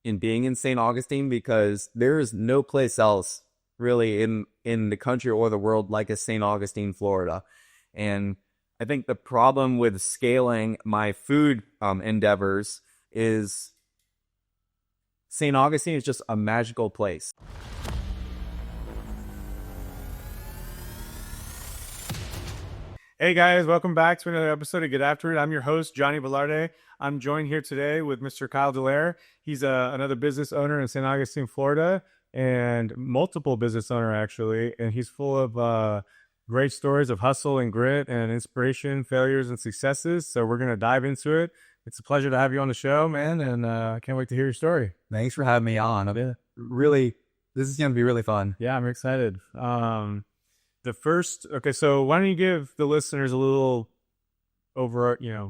in being in St. Augustine because there is no place else really in the country or the world like a St. Augustine, Florida. And I think the problem with scaling my food endeavors is St. Augustine is just a magical place. Hey guys, welcome back to another episode of Get After It. I'm your host, Johnny Velarde. I'm joined here today with Mr. Kyle Dallaire. He's another business owner in St. Augustine, Florida, and multiple business owner actually. And he's full of great stories of hustle and grit and inspiration, failures and successes. So we're going to dive into it. It's a pleasure to have you on the show, man, and I can't wait to hear your story. Thanks for having me on. This is going to be really fun. Yeah, I'm excited. So why don't you give the listeners a little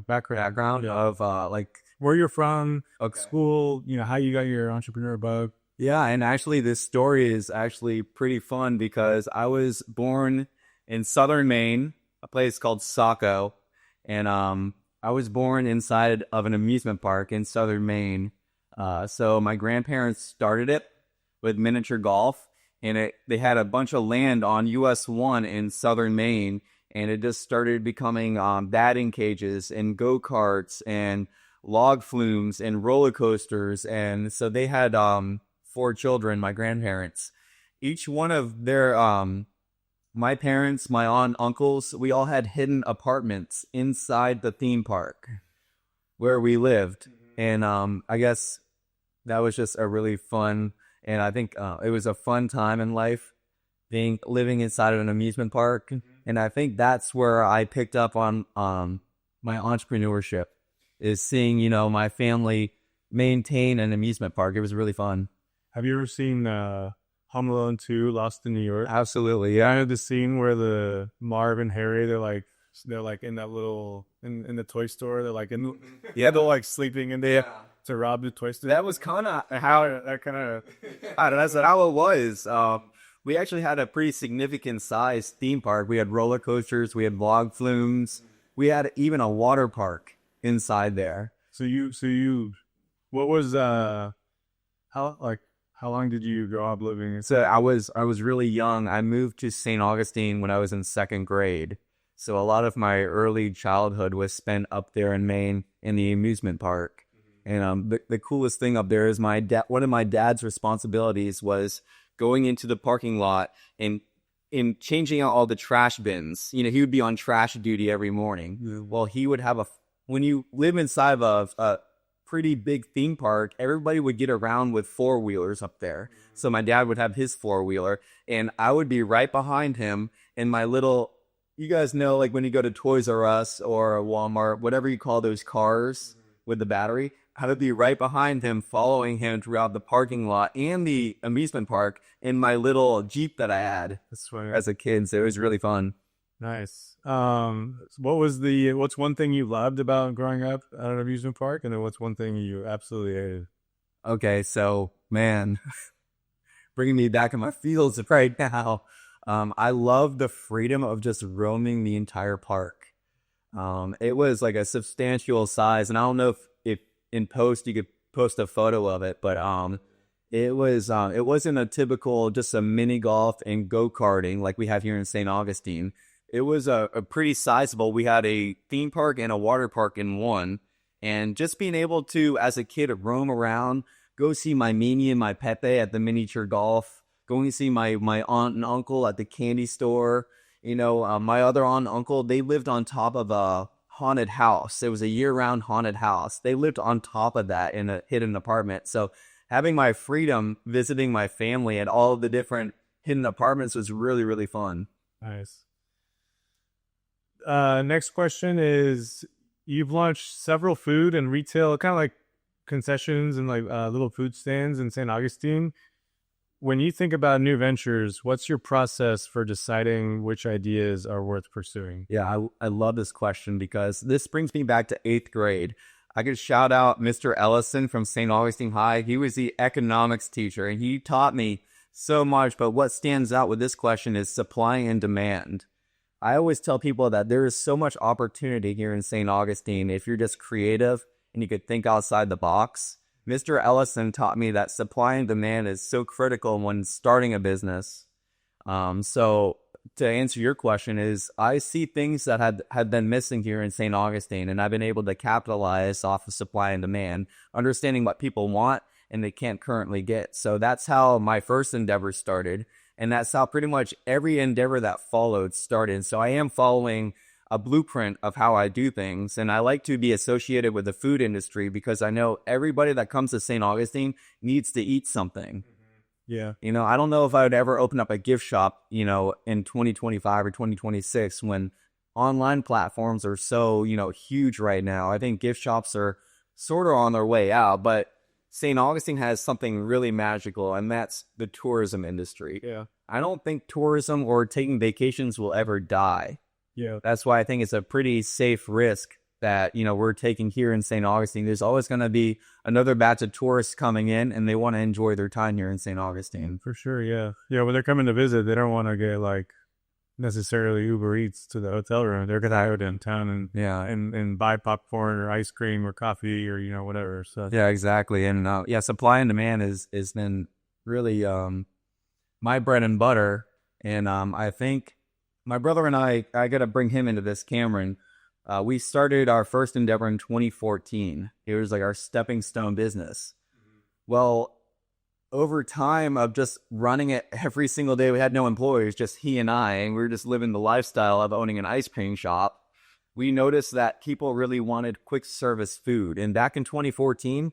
background of like where you're from, okay. School, how you got your entrepreneur bug. Yeah, and actually this story is actually pretty fun because I was born in southern Maine, a place called Saco, and I was born inside of an amusement park in southern Maine. So my grandparents started it with miniature golf. And they had a bunch of land on US 1 in southern Maine, and it just started becoming batting cages and go-karts and log flumes and roller coasters. And so they had 4 children, my grandparents. Each one of their, my parents, my aunt, uncles, we all had hidden apartments inside the theme park where we lived. And I guess that was just a really fun... And I think it was a fun time in life living inside of an amusement park. And I think that's where I picked up on my entrepreneurship, is seeing, my family maintain an amusement park. It was really fun. Have you ever seen Home Alone 2, Lost in New York? Absolutely, yeah. I know the scene where the Marv and Harry, they're like in that little, in the toy store. They're like they're like sleeping in there. To rob the toy store. That was kind of how that's how it was. We actually had a pretty significant size theme park. We had roller coasters, we had log flumes, we had even a water park inside there. So what was how long did you grow up living? So I was really young. I moved to St. Augustine when I was in 2nd grade. So a lot of my early childhood was spent up there in Maine in the amusement park. And the coolest thing up there is one of my dad's responsibilities was going into the parking lot and changing out all the trash bins. He would be on trash duty every morning. Well, he would have when you live inside of a pretty big theme park, everybody would get around with 4-wheelers up there. So my dad would have his 4-wheeler, and I would be right behind him in my little, you guys know, like when you go to Toys R Us or Walmart, whatever you call those cars with the battery, I would be right behind him, following him throughout the parking lot and the amusement park in my little Jeep that I had as a kid. So it was really fun. Nice. What's one thing you loved about growing up at an amusement park? And then what's one thing you absolutely hated? Okay, so man, bringing me back in my feels right now. I love the freedom of just roaming the entire park. It was like a substantial size, and I don't know if in post you could post a photo of it, but it wasn't a typical just a mini golf and go-karting like we have here in St. Augustine. It was a pretty sizable. We had a theme park and a water park in one, and just being able to, as a kid, roam around, go see my Mini and my Pepe at the miniature golf, going to see my aunt and uncle at the candy store. My other aunt and uncle, they lived on top of a haunted house. It was a year-round haunted house. They lived on top of that in a hidden apartment. So having my freedom visiting my family at all of the different hidden apartments was really, really fun. Nice. Next question is, you've launched several food and retail, kind of like concessions and like little food stands in St. Augustine. When you think about new ventures, what's your process for deciding which ideas are worth pursuing? Yeah, I love this question because this brings me back to 8th grade. I could shout out Mr. Ellison from St. Augustine High. He was the economics teacher, and he taught me so much. But what stands out with this question is supply and demand. I always tell people that there is so much opportunity here in St. Augustine if you're just creative and you could think outside the box. Mr. Ellison taught me that supply and demand is so critical when starting a business. So to answer your question is I see things that had been missing here in St. Augustine, and I've been able to capitalize off of supply and demand, understanding what people want and they can't currently get. So that's how my first endeavor started. And that's how pretty much every endeavor that followed started. So I am following a blueprint of how I do things. And I like to be associated with the food industry because I know everybody that comes to St. Augustine needs to eat something. Yeah. You know, I don't know if I would ever open up a gift shop, you know, in 2025 or 2026 when online platforms are so, you know, huge right now. I think gift shops are sort of on their way out, but St. Augustine has something really magical, and that's the tourism industry. Yeah. I don't think tourism or taking vacations will ever die. Yeah. That's why I think it's a pretty safe risk that, you know, we're taking here in St. Augustine. There's always going to be another batch of tourists coming in, and they want to enjoy their time here in St. Augustine. For sure. Yeah. Yeah. When they're coming to visit, they don't want to get like necessarily Uber Eats to the hotel room. They're going to go downtown and Yeah. and buy popcorn or ice cream or coffee or, you know, whatever. So Yeah, exactly. And yeah, supply and demand is been really my bread and butter. And I think my brother and I got to bring him into this, Cameron. We started our first endeavor in 2014. It was like our stepping stone business. Well, over time of just running it every single day, we had no employees, just he and I, and we were just living the lifestyle of owning an ice cream shop. We noticed that people really wanted quick service food. And back in 2014,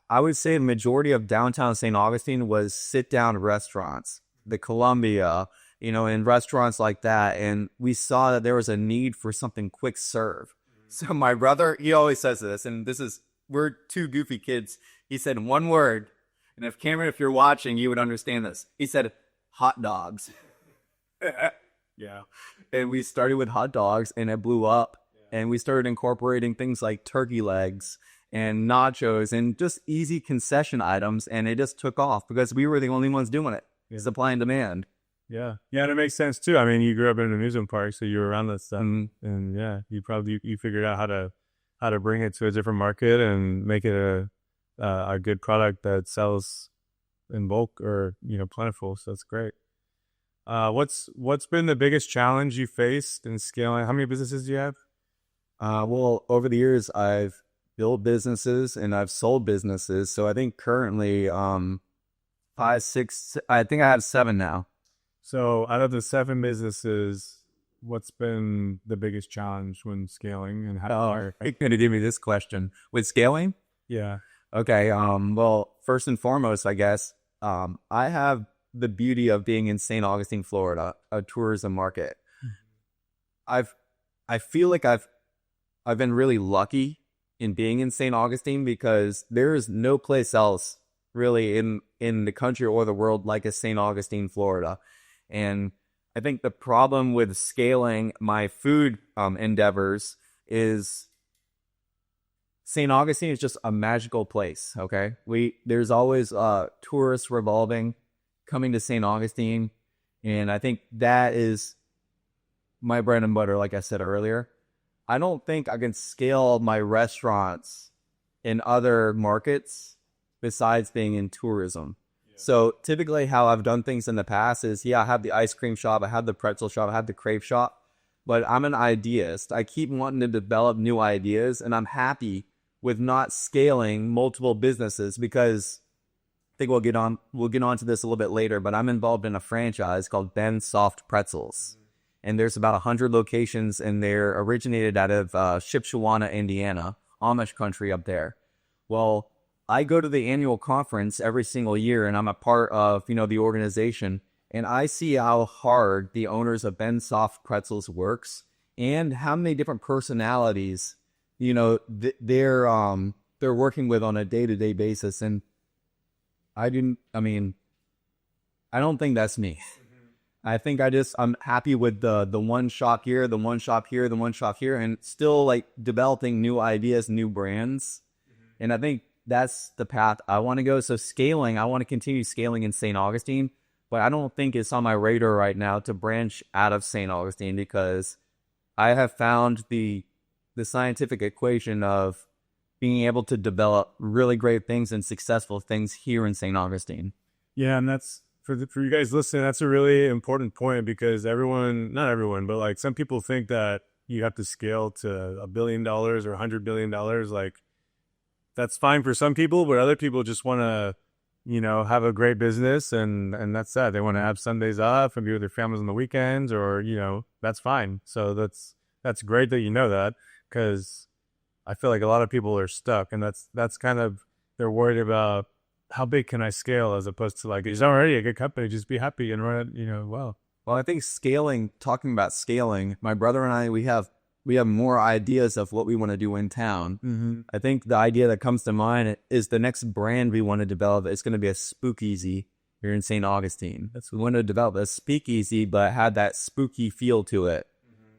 I would say the majority of downtown St. Augustine was sit-down restaurants, the Columbia, you know, and restaurants like that. And we saw that there was a need for something quick serve. So my brother, he always says this, and we're two goofy kids. He said one word, and if Cameron, if you're watching, you would understand this. He said, hot dogs. yeah. And we started with hot dogs, and it blew up. Yeah. And we started incorporating things like turkey legs and nachos and just easy concession items. And it just took off because we were the only ones doing it. Yeah. Supply and demand. Yeah. Yeah. And it makes sense too. I mean, you grew up in an amusement park, so you were around that stuff. Mm-hmm. And yeah, you figured out how to bring it to a different market and make it a good product that sells in bulk or, you know, plentiful. So that's great. What's been the biggest challenge you faced in scaling? How many businesses do you have? Well, over the years, I've built businesses and I've sold businesses. So I think currently, 5, 6, I think I have 7 now. So out of the 7 businesses, what's been the biggest challenge when scaling, and how? You're going to give me this question with scaling? Yeah. Okay. Well, first and foremost, I guess, I have the beauty of being in St. Augustine, Florida, a tourism market. Mm-hmm. I feel like I've been really lucky in being in St. Augustine because there's no place else really in the country or the world like a St. Augustine, Florida. And I think the problem with scaling my food endeavors is St. Augustine is just a magical place, okay? There's always tourists revolving, coming to St. Augustine, and I think that is my bread and butter, like I said earlier. I don't think I can scale my restaurants in other markets besides being in tourism. Yeah. So typically how I've done things in the past is, I have the ice cream shop, I have the pretzel shop, I have the crepe shop, but I'm an ideast. I keep wanting to develop new ideas, and I'm happy with not scaling multiple businesses because I think we'll get on to this a little bit later, but I'm involved in a franchise called Ben Soft Pretzels. And there's about 100 locations, and they're originated out of Shipshewana, Indiana, Amish country up there. Well, I go to the annual conference every single year, and I'm a part of, the organization, and I see how hard the owners of Ben Soft Pretzels works and how many different personalities, they're working with on a day-to-day basis. And I don't think that's me. I think I'm happy with the one shop here, the one shop here, the one shop here, and still like developing new ideas, new brands. Mm-hmm. And I think that's the path I want to go. So scaling, I want to continue scaling in St. Augustine, but I don't think it's on my radar right now to branch out of St. Augustine because I have found the scientific equation of being able to develop really great things and successful things here in St. Augustine. Yeah, and that's for you guys listening. That's a really important point because not everyone, but like some people think that you have to scale to $1 billion or $100 billion. Like that's fine for some people, but other people just want to, have a great business and that's that. They want to have Sundays off and be with their families on the weekends, or that's fine. So that's great that you know that, because I feel like a lot of people are stuck, and that's kind of, they're worried about how big can I scale, as opposed to like, it's already a good company, just be happy and run it, well. Well, I think talking about scaling, my brother and I, we have more ideas of what we want to do in town. Mm-hmm. I think the idea that comes to mind is the next brand we want to develop is going to be a speakeasy here in St. Augustine. We want to develop a speakeasy, but had that spooky feel to it,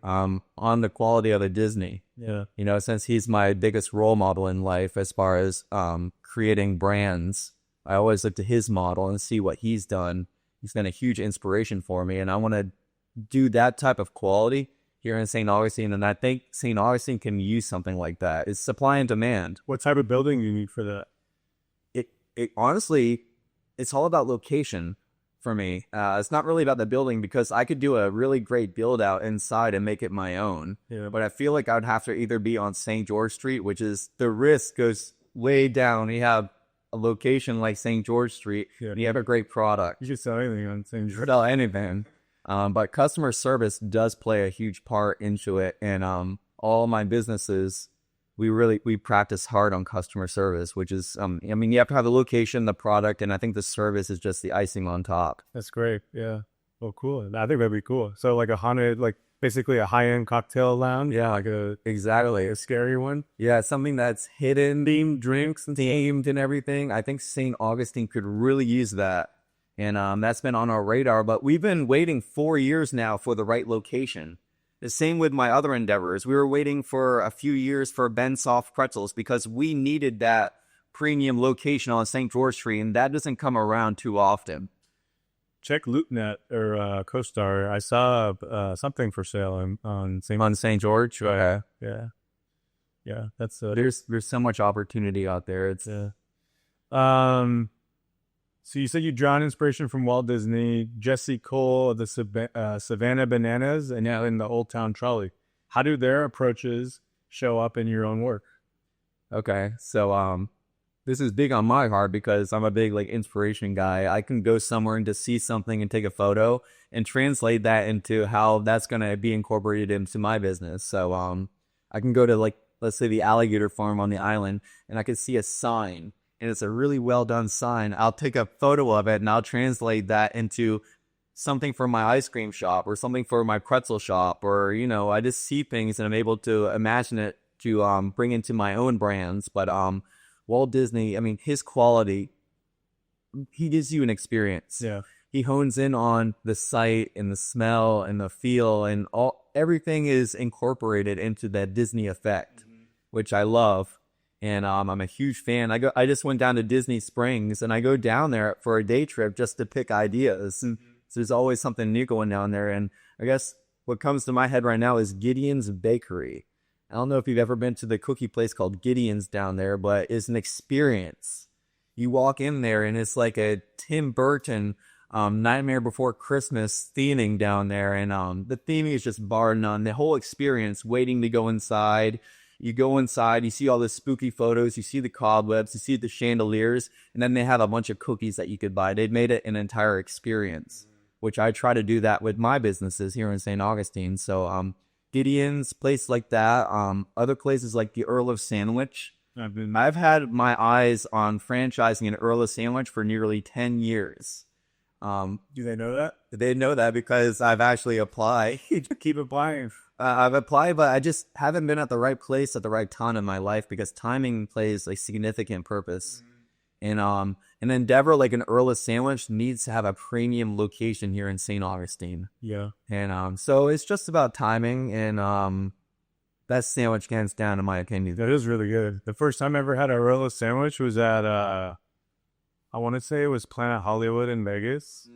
on the quality of a Disney. Yeah. Since he's my biggest role model in life as far as creating brands, I always look to his model and see what he's done. He's been a huge inspiration for me, and I want to do that type of quality here in St. Augustine, and I think St. Augustine can use something like that. It's supply and demand. What type of building do you need for that? It honestly, it's all about location for me. It's not really about the building, because I could do a really great build out inside and make it my own. Yeah. But I feel like I would have to either be on St. George Street, which is, the risk goes way down. You have a location like St. George Street, and you have a great product. You should sell anything on St. George. Sell anything. But customer service does play a huge part into it. And all my businesses, we practice hard on customer service, which is, you have to have the location, the product, and I think the service is just the icing on top. That's great. Yeah. Well, cool. I think that'd be cool. So like a haunted, like basically a high-end cocktail lounge. Yeah, like exactly a scary one. Yeah, something that's hidden, themed drinks and themed and everything. I think St. Augustine could really use that. And that's been on our radar, but we've been waiting 4 years now for the right location. The same with my other endeavors. We were waiting for a few years for Ben Soft Pretzels because we needed that premium location on St. George Street, and that doesn't come around too often. Check LoopNet or CoStar. I saw something for sale on St. George. Yeah. That's there's so much opportunity out there. It's So you said you drawn inspiration from Walt Disney, Jesse Cole of the Savannah Bananas, and now in the Old Town Trolley. How do their approaches show up in your own work? Okay, so this is big on my heart because I'm a big inspiration guy. I can go somewhere and just see something and take a photo and translate that into how that's going to be incorporated into my business. So I can go to let's say the alligator farm on the island, and I could see a sign, and it's a really well done sign. I'll take a photo of it and I'll translate that into something for my ice cream shop or something for my pretzel shop, or I just see things and I'm able to imagine it to bring into my own brands. But Walt Disney, his quality, he gives you an experience. Yeah. He hones in on the sight and the smell and the feel, and everything is incorporated into that Disney effect, which I love. And I'm a huge fan. I just went down to Disney Springs, and I go down there for a day trip just to pick ideas. And so there's always something new going down there. And I guess what comes to my head right now is Gideon's Bakery. I don't know if you've ever been to the cookie place called Gideon's down there, but it's an experience. You walk in there, and it's like a Tim Burton Nightmare Before Christmas theming down there. And the theming is just bar none. The whole experience, waiting to go inside. You go inside, you see all the spooky photos, you see the cobwebs, you see the chandeliers, and then they have a bunch of cookies that you could buy. They've made it an entire experience, which I try to do that with my businesses here in St. Augustine. So Gideon's, place like that. Other places like the Earl of Sandwich. I've had my eyes on franchising an Earl of Sandwich for nearly 10 years. Do they know that? They know that because I've actually applied. Keep applying. I've applied, but I just haven't been at the right place at the right time in my life, because timing plays a significant purpose. And an endeavor like an Earl of Sandwich needs to have a premium location here in St. Augustine. Yeah. And so it's just about timing, and that sandwich hands down, in my opinion. That is really good. The first time I ever had a Earl of Sandwich was at I want to say it was Planet Hollywood in Vegas.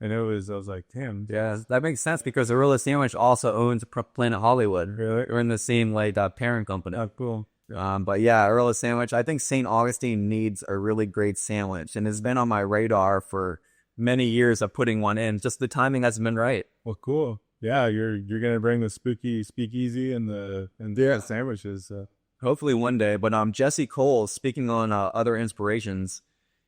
And I was like, damn. Yeah, that makes sense because Earl of Sandwich also owns Planet Hollywood. Really? We're in the same parent company. Oh, cool. But yeah, Earl sandwich. I think St. Augustine needs a really great sandwich, and it's been on my radar for many years of putting one in. Just the timing hasn't been right. Well, cool. Yeah, you're gonna bring the spooky speakeasy and the sandwiches. Hopefully one day. But Jesse Cole, speaking on other inspirations,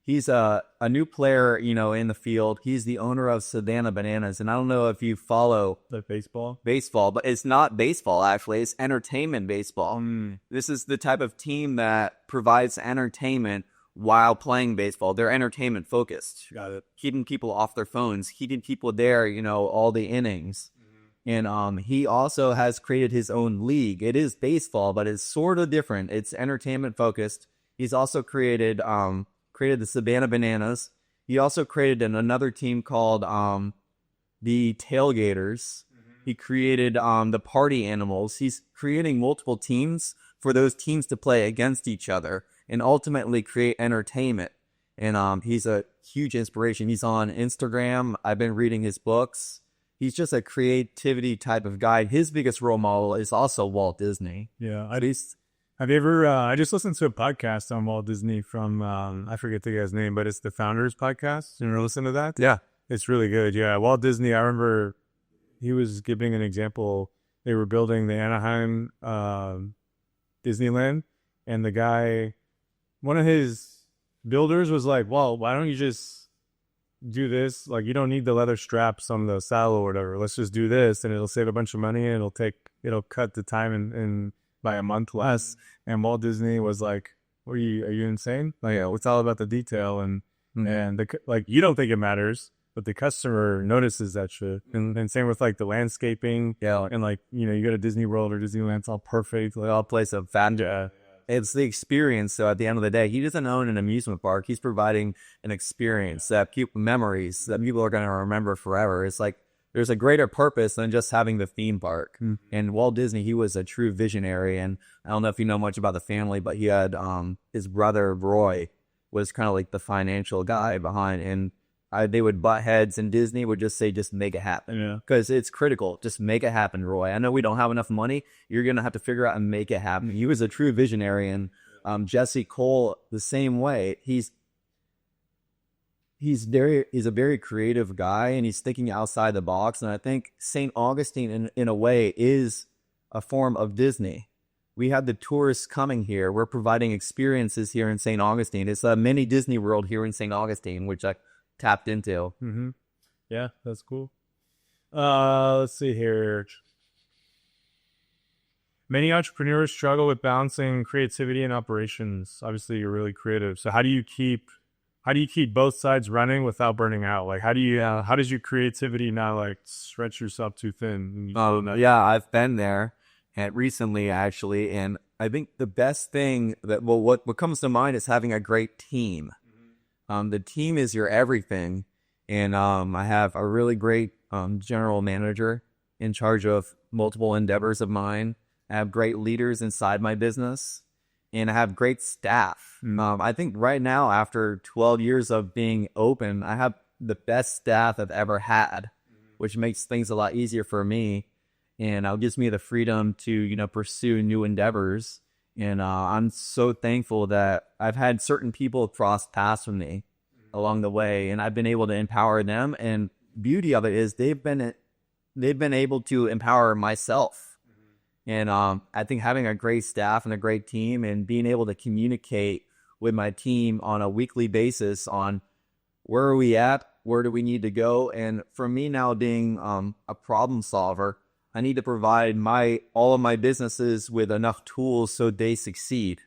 he's a new player, in the field. He's the owner of Savannah Bananas, and I don't know if you follow Like baseball, but it's not baseball actually. It's entertainment baseball. This is the type of team that provides entertainment while playing baseball. They're entertainment focused. Got it. Keeping people off their phones, keeping people there, all the innings. And he also has created his own league. It is baseball, but it's sort of different. It's entertainment focused. He's also created the Savannah Bananas. He also created another team called the Tailgaters. He created the Party Animals. He's creating multiple teams for those teams to play against each other and ultimately create entertainment. And he's a huge inspiration. He's on Instagram. I've been reading his books. He's just a creativity type of guy. His biggest role model is also Walt Disney. Yeah. Have you ever, I just listened to a podcast on Walt Disney from, I forget the guy's name, but it's the Founders Podcast. You ever listen to that? Yeah. It's really good. Yeah. Walt Disney, I remember he was giving an example. They were building the Anaheim Disneyland, and the guy, one of his builders was like, well, why don't you just do this? Like, you don't need the leather straps on the saddle or whatever. Let's just do this, and it'll save a bunch of money, and it'll cut the time in by a month less. And Walt Disney was like, are you insane? Like, yeah, it's all about the detail, and you don't think it matters, but the customer notices that shit. And same with like the landscaping. Yeah. And like, you go to Disney World or Disneyland, it's all perfect. Like, all place of fun. It's the experience. So at the end of the day, he doesn't own an amusement park. He's providing an experience that memories that people are going to remember forever. It's like there's a greater purpose than just having the theme park. And Walt Disney, he was a true visionary. And I don't know if you know much about the family, but he had his brother Roy was kind of like the financial guy behind. And they would butt heads, and Disney would just say, just make it happen. Because it's critical. Just make it happen, Roy. I know we don't have enough money. You're going to have to figure out and make it happen. He was a true visionary. And Jesse Cole, the same way. He's a very creative guy, and he's thinking outside the box. And I think St. Augustine, in a way, is a form of Disney. We had the tourists coming here. We're providing experiences here in St. Augustine. It's a mini Disney World here in St. Augustine, which I tapped into. Yeah, that's cool. Let's see here. Many entrepreneurs struggle with balancing creativity and operations. Obviously, you're really creative. So how do you keep both sides running without burning out? Like, how does your creativity not like stretch yourself too thin? Yeah, I've been there, and recently actually, and I think the best thing what comes to mind is having a great team. The team is your everything. And I have a really great general manager in charge of multiple endeavors of mine. I have great leaders inside my business, and I have great staff. I think right now, after 12 years of being open, I have the best staff I've ever had, which makes things a lot easier for me. And it gives me the freedom to, pursue new endeavors. And I'm so thankful that I've had certain people cross paths with me along the way, and I've been able to empower them. And beauty of it is they've been able to empower myself. And I think having a great staff and a great team, and being able to communicate with my team on a weekly basis on where are we at, where do we need to go. And for me now, being a problem solver, I need to provide all of my businesses with enough tools so they succeed.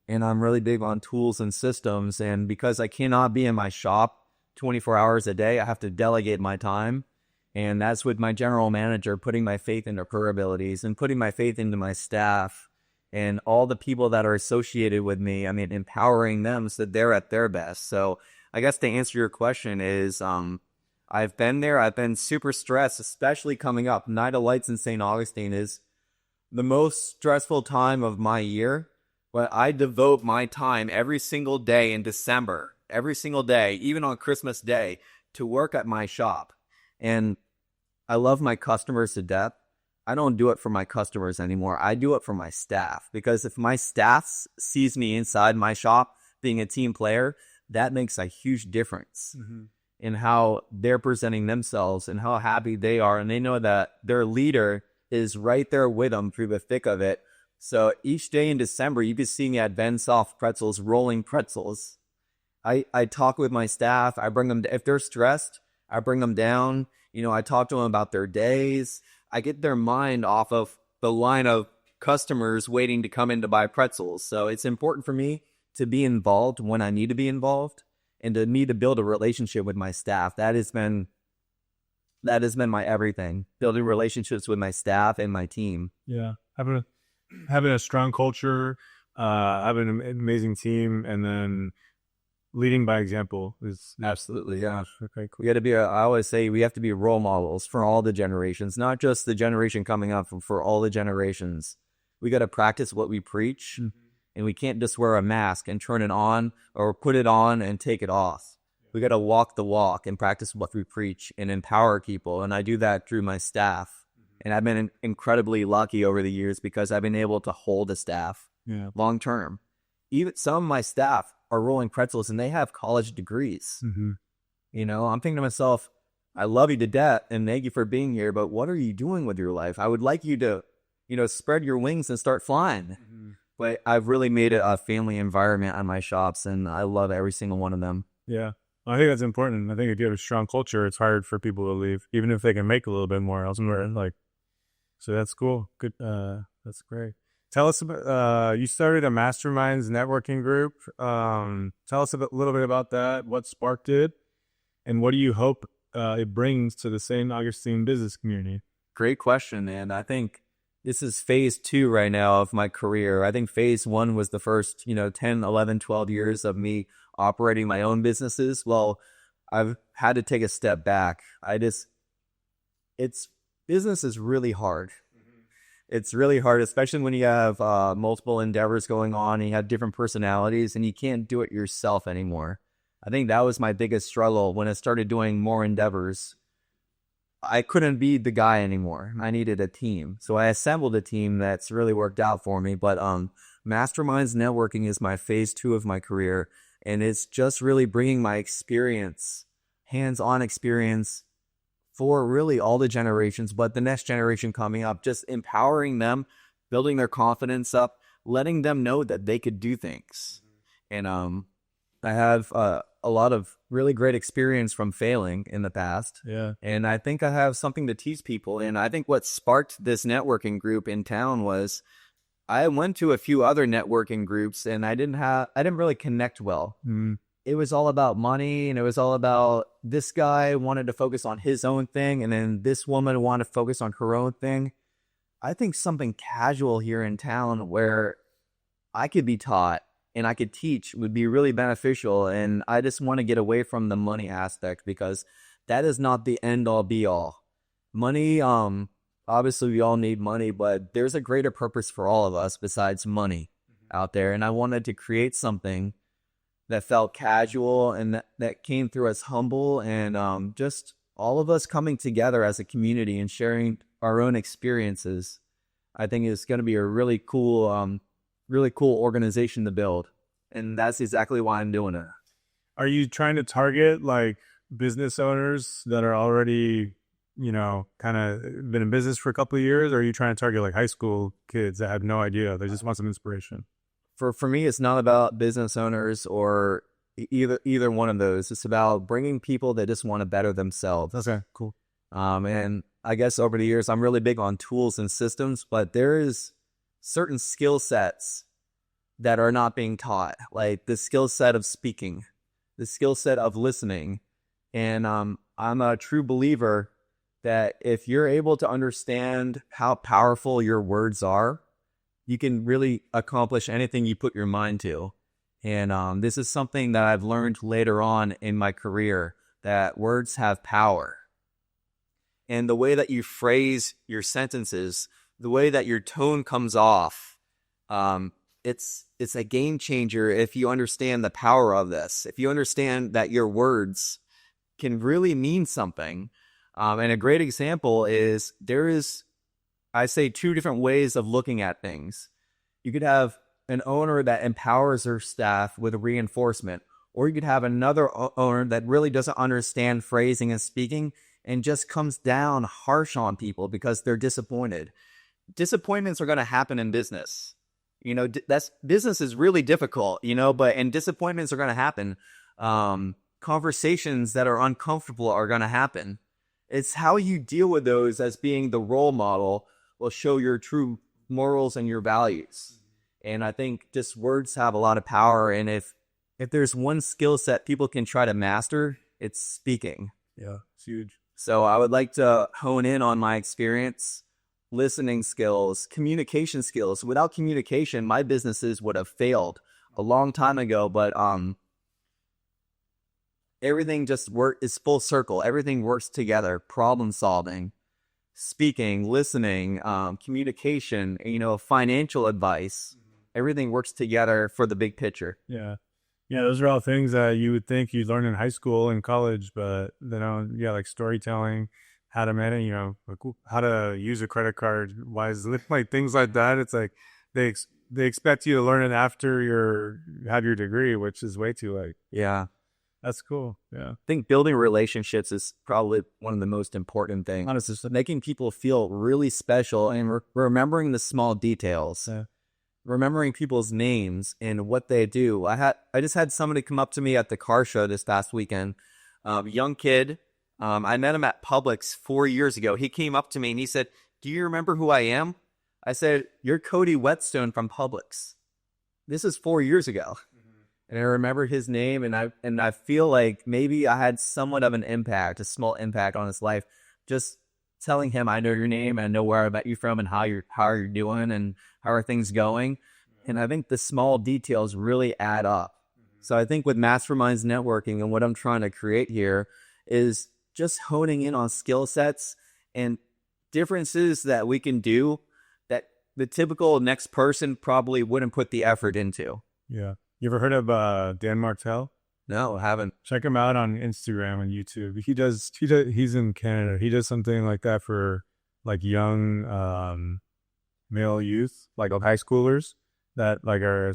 And I'm really big on tools and systems. And because I cannot be in my shop 24 hours a day, I have to delegate my time. And that's with my general manager, putting my faith into her abilities and putting my faith into my staff and all the people that are associated with me. I mean, empowering them so that they're at their best. So I guess to answer your question is, I've been there. I've been super stressed, especially coming up. Night of Lights in St. Augustine is the most stressful time of my year. But I devote my time every single day in December, every single day, even on Christmas Day, to work at my shop. And I love my customers to death. I don't do it for my customers anymore. I do it for my staff, because if my staff sees me inside my shop being a team player, that makes a huge difference in how they're presenting themselves and how happy they are. And they know that their leader is right there with them through the thick of it. So each day in December, you can see me at Ben Soft Pretzels, rolling pretzels. I talk with my staff. I bring them, if they're stressed, I bring them down. You know, I talk to them about their days. I get their mind off of the line of customers waiting to come in to buy pretzels. So it's important for me to be involved when I need to be involved, and to me to build a relationship with my staff. That has been my everything, building relationships with my staff and my team. Yeah. Having a strong culture, having an amazing team, and then leading by example is Absolutely, yeah. okay, cool. We got to be, I always say we have to be role models for all the generations, not just the generation coming up, for all the generations. We got to practice what we preach, and we can't just wear a mask and turn it on or put it on and take it off. We got to walk the walk and practice what we preach and empower people. And I do that through my staff. And I've been incredibly lucky over the years because I've been able to hold a staff long term. Even some of my staff are rolling pretzels and they have college degrees. You know, I'm thinking to myself, I love you to death and thank you for being here, but what are you doing with your life? I would like you to, you know, spread your wings and start flying. But I've really made it a family environment on my shops, and I love every single one of them. Yeah. I think that's important. I think if you have a strong culture, it's hard for people to leave, even if they can make a little bit more elsewhere. Like, so that's cool. Good. That's great. Tell us about, you started a masterminds networking group. Tell us a little bit about that, what sparked it, and what do you hope it brings to the St. Augustine business community? Great question. And I think this is phase 2 right now of my career. I think phase 1 was the first, 10, 11, 12 years of me operating my own businesses. Well, I've had to take a step back. Business is really hard. It's really hard, especially when you have multiple endeavors going on and you have different personalities and you can't do it yourself anymore. I think that was my biggest struggle when I started doing more endeavors. I couldn't be the guy anymore. I needed a team. So I assembled a team that's really worked out for me. But Masterminds Networking is my phase 2 of my career. And it's just really bringing my experience, hands-on experience for really all the generations, but the next generation coming up, just empowering them, building their confidence up, letting them know that they could do things. And I have a lot of really great experience from failing in the past. Yeah. And I think I have something to teach people. And I think what sparked this networking group in town was I went to a few other networking groups and I didn't really connect well. It was all about money, and it was all about this guy wanted to focus on his own thing, and then this woman wanted to focus on her own thing. I think something casual here in town where I could be taught and I could teach would be really beneficial. And I just want to get away from the money aspect, because that is not the end all be all. Money, obviously we all need money, but there's a greater purpose for all of us besides money out there. And I wanted to create something that felt casual and that came through as humble, and just all of us coming together as a community and sharing our own experiences. I think it's going to be a really cool organization to build. And that's exactly why I'm doing it. Are you trying to target like business owners that are already, kind of been in business for a couple of years? Or are you trying to target like high school kids that have no idea? They just want some inspiration. For me, it's not about business owners or either one of those. It's about bringing people that just want to better themselves. Okay, cool. And I guess over the years, I'm really big on tools and systems, but there is certain skill sets that are not being taught, like the skill set of speaking, the skill set of listening. And I'm a true believer that if you're able to understand how powerful your words are, you can really accomplish anything you put your mind to. And this is something that I've learned later on in my career, that words have power. And the way that you phrase your sentences, the way that your tone comes off, it's a game changer if you understand the power of this. If you understand that your words can really mean something. And a great example is there is I say two different ways of looking at things. You could have an owner that empowers their staff with reinforcement, or you could have another owner that really doesn't understand phrasing and speaking and just comes down harsh on people because they're disappointed. Disappointments are going to happen in business. That's business is really difficult, and disappointments are going to happen. Conversations that are uncomfortable are going to happen. It's how you deal with those as being the role model will show your true morals and your values. And I think just words have a lot of power. And if there's one skill set people can try to master, it's speaking. Yeah, it's huge. So I would like to hone in on my experience, listening skills, communication skills. Without communication, my businesses would have failed a long time ago. But everything just is full circle. Everything works together. Problem solving, speaking, listening, communication, financial advice. Everything works together for the big picture. Yeah. Yeah, those are all things that you would think you'd learn in high school and college, but like storytelling, how to manage, like how to use a credit card wisely, like things like that. It's like they expect you to learn it after you have your degree, which is way too late. Yeah. That's cool. Yeah. I think building relationships is probably one of the most important things. Honestly, so making people feel really special and remembering the small details. Yeah. Remembering people's names and what they do. I just had somebody come up to me at the car show this past weekend. Young kid. I met him at Publix 4 years ago. He came up to me and he said, "Do you remember who I am?" I said, "You're Cody Whetstone from Publix." This is 4 years ago. And I remember his name, and I feel like maybe I had somewhat of an impact, a small impact on his life, just telling him I know your name and I know where I met you from and how you're doing and how are things going. And I think the small details really add up. So I think with Masterminds Networking and what I'm trying to create here is just honing in on skill sets and differences that we can do that the typical next person probably wouldn't put the effort into. Yeah. You ever heard of Dan Martell? No, I haven't. Check him out on Instagram and YouTube. He's in Canada. He does something like that for like young male youth, like high schoolers that like are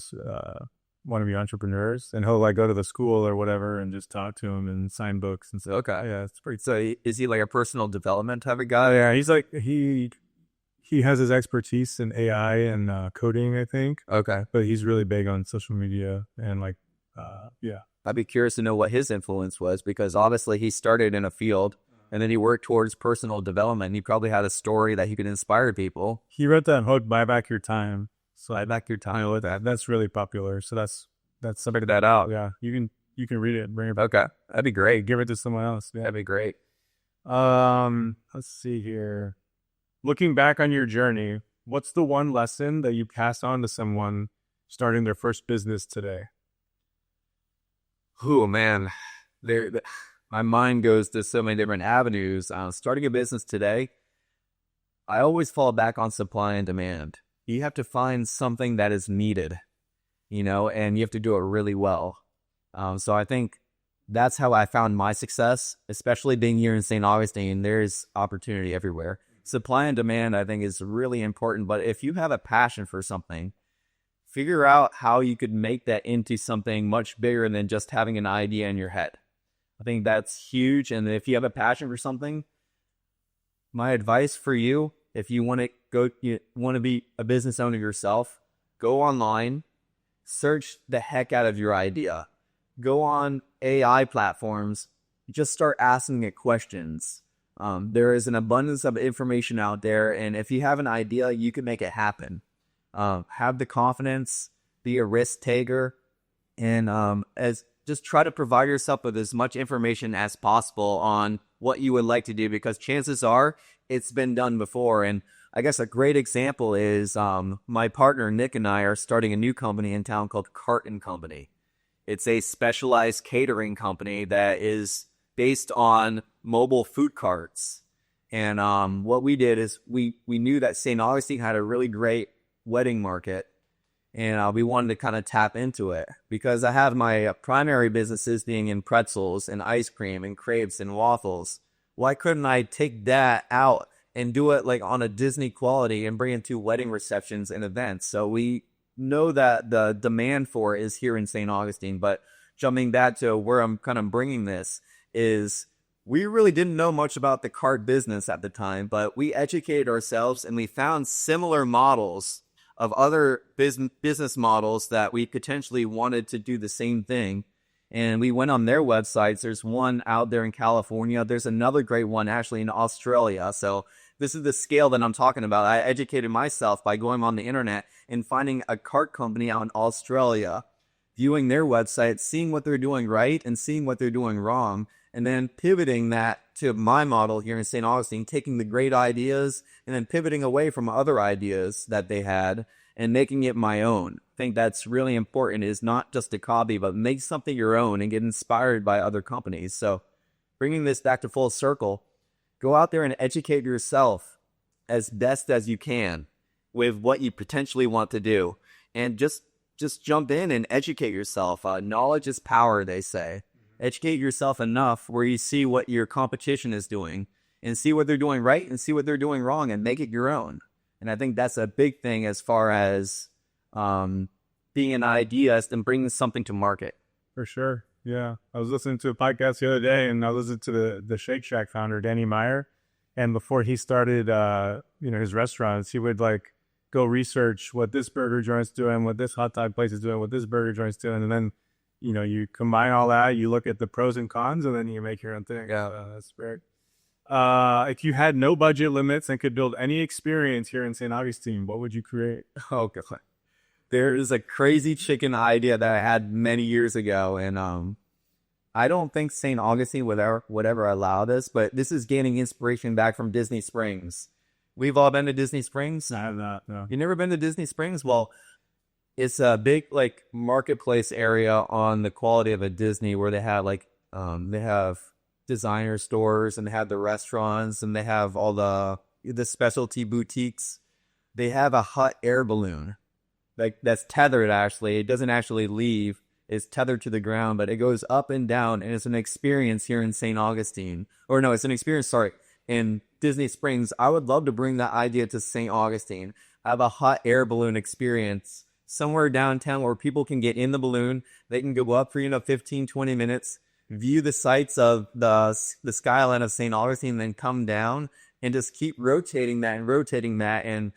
want to be entrepreneurs, and he'll like go to the school or whatever and just talk to them and sign books and stuff. Okay. Yeah, it's pretty. So is he like a personal development type of guy? Yeah, he's like he has his expertise in AI and coding, I think. Okay. But he's really big on social media and like, yeah. I'd be curious to know what his influence was, because obviously he started in a field and then he worked towards personal development. He probably had a story that he could inspire people. He wrote that book, Buy Back Your Time. So Buy Back Your Time with that. That's really popular. So that's check that out. Yeah. You can read it and bring it back. Okay. That'd be great. Give it to someone else. Yeah. That'd be great. Let's see here. Looking back on your journey, what's the one lesson that you pass on to someone starting their first business today? Oh, man. My mind goes to so many different avenues. Starting a business today, I always fall back on supply and demand. You have to find something that is needed, and you have to do it really well. So I think that's how I found my success, especially being here in St. Augustine. There's opportunity everywhere. Supply and demand, I think, is really important. But if you have a passion for something, figure out how you could make that into something much bigger than just having an idea in your head. I think that's huge. And if you have a passion for something, my advice for you, if you want to be a business owner yourself, go online, search the heck out of your idea. Go on AI platforms, just start asking it questions. There is an abundance of information out there, and if you have an idea, you can make it happen. Have the confidence, be a risk taker, and just try to provide yourself with as much information as possible on what you would like to do, because chances are it's been done before. And I guess a great example is my partner Nick and I are starting a new company in town called Cart & Company. It's a specialized catering company that is based on mobile food carts. And what we did is we knew that St. Augustine had a really great wedding market, and we wanted to kind of tap into it, because I have my primary businesses being in pretzels and ice cream and crepes and waffles. Why couldn't I take that out and do it like on a Disney quality and bring it to wedding receptions and events. So we know that the demand for it is here in St. Augustine. But jumping back to where I'm kind of bringing this is we really didn't know much about the cart business at the time, but we educated ourselves and we found similar models of other business models that we potentially wanted to do the same thing. And we went on their websites. There's one out there in California. There's another great one actually in Australia. So this is the scale that I'm talking about. I educated myself by going on the internet and finding a cart company out in Australia, viewing their website, seeing what they're doing right and seeing what they're doing wrong, and then pivoting that to my model here in St. Augustine, taking the great ideas and then pivoting away from other ideas that they had and making it my own. I think that's really important, is not just a copy, but make something your own and get inspired by other companies. So bringing this back to full circle, go out there and educate yourself as best as you can with what you potentially want to do. And just jump in and educate yourself. Knowledge is power, they say. Educate yourself enough where you see what your competition is doing and see what they're doing right and see what they're doing wrong and make it your own. And I think that's a big thing as far as being an idealist and bringing something to market. For sure. Yeah. I was listening to a podcast the other day, and I listened to the Shake Shack founder, Danny Meyer. And before he started, his restaurants, he would like go research what this burger joint's doing, what this hot dog place is doing, what this burger joint's doing. And then, you combine all that, you look at the pros and cons, and then you make your own thing. Yeah. That's great. If you had no budget limits and could build any experience here in St. Augustine, what would you create? Oh, God. There is a crazy chicken idea that I had many years ago, and I don't think St. Augustine would ever allow this, but this is gaining inspiration back from Disney Springs. We've all been to Disney Springs. I have not. No. You never been to Disney Springs? Well, it's a big like marketplace area on the quality of a Disney, where they have they have designer stores and they have the restaurants and they have all the specialty boutiques. They have a hot air balloon that's tethered. Actually, it doesn't actually leave. It's tethered to the ground, but it goes up and down, and it's an experience here in St. Augustine. Or no, it's an experience, in Disney Springs. I would love to bring that idea to St. Augustine. Have a hot air balloon experience somewhere downtown where people can get in the balloon. They can go up for 15, 20 minutes, view the sights of the skyline of St. Augustine, then come down and just keep rotating that and rotating that. And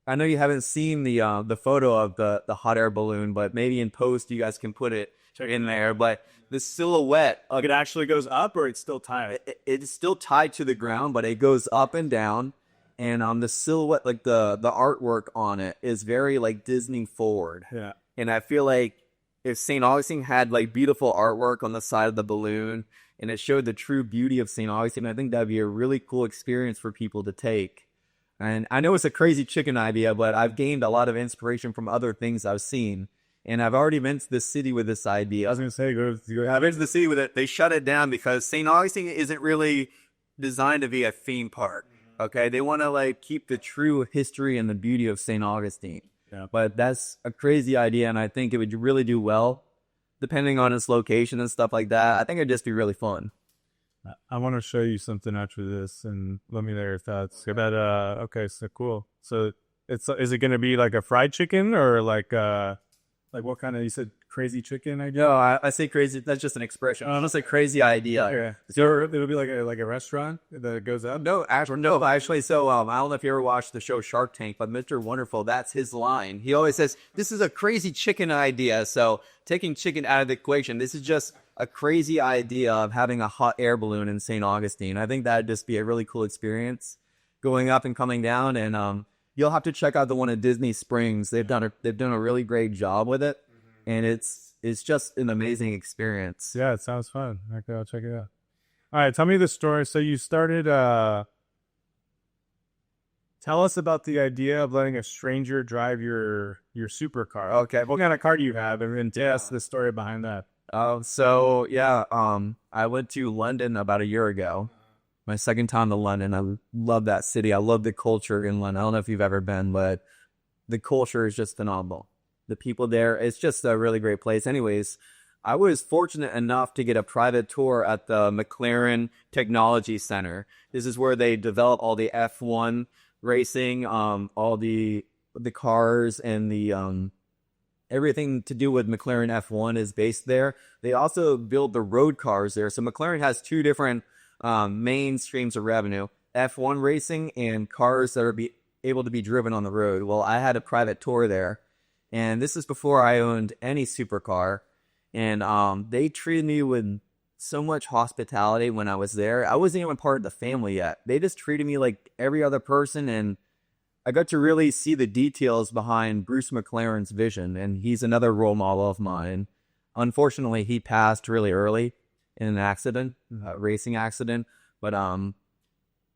I know you haven't seen the photo of the hot air balloon, but maybe in post you guys can put it in there. But the silhouette, it actually goes up, or it's still tied? It's still tied to the ground, but it goes up and down. And the silhouette, like the artwork on it, is very like Disney forward. Yeah. And I feel like if St. Augustine had like beautiful artwork on the side of the balloon and it showed the true beauty of St. Augustine, I think that'd be a really cool experience for people to take. And I know it's a crazy chicken idea, but I've gained a lot of inspiration from other things I've seen. And I've already been to the city with this idea. I was going to say, I've been to the city with it. They shut it down because St. Augustine isn't really designed to be a theme park. Okay, they want to like keep the true history and the beauty of St. Augustine. Yeah. But that's a crazy idea, and I think it would really do well, depending on its location and stuff like that. I think it'd just be really fun. I want to show you something after this, and let me know your thoughts. But okay, so cool. So is it going to be like a fried chicken, or like what kind of, you said crazy chicken idea? No, I say crazy. That's just an expression. I don't say crazy idea. Okay. So it'll be like a restaurant that goes up? No. Actually. So I don't know if you ever watched the show Shark Tank, but Mr. Wonderful, that's his line. He always says, "This is a crazy chicken idea." So taking chicken out of the equation, this is just a crazy idea of having a hot air balloon in St. Augustine. I think that'd just be a really cool experience, going up and coming down. And you'll have to check out the one at Disney Springs. They've done a really great job with it. And it's just an amazing experience. Yeah, it sounds fun. Okay, I'll check it out. All right, tell me the story. So you started, tell us about the idea of letting a stranger drive your supercar. Okay. What kind of car do you have? And tell us the story behind that. I went to London about a year ago. My second time to London. I love that city. I love the culture in London. I don't know if you've ever been, but the culture is just phenomenal. The people there, it's just a really great place. Anyways, I was fortunate enough to get a private tour at the McLaren Technology Center. This is where they develop all the F1 racing, all the cars and the everything to do with McLaren F1 is based there. They also build the road cars there. So McLaren has two different main streams of revenue: F1 racing and cars that are able to be driven on the road. Well, I had a private tour there, and this is before I owned any supercar. And they treated me with so much hospitality when I was there. I wasn't even part of the family yet. They just treated me like every other person, and I got to really see the details behind Bruce McLaren's vision, and he's another role model of mine. Unfortunately, he passed really early in an accident, a racing accident, but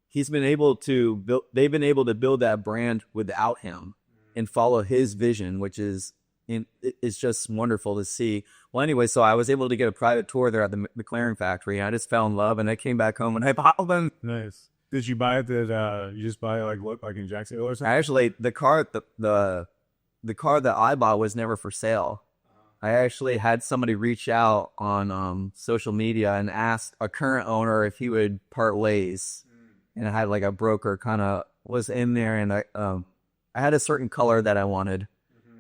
he's been able to build, they've been able to build that brand without him and follow his vision, which is it's just wonderful to see. Well, anyway, so I was able to get a private tour there at the McLaren factory. I just fell in love, and I came back home and I bought them. Nice. Did you buy it that you just buy it like in Jacksonville or something? Actually, the car that I bought was never for sale. I actually had somebody reach out on social media and ask a current owner if he would part ways. And I had like a broker kind of was in there, and I had a certain color that I wanted,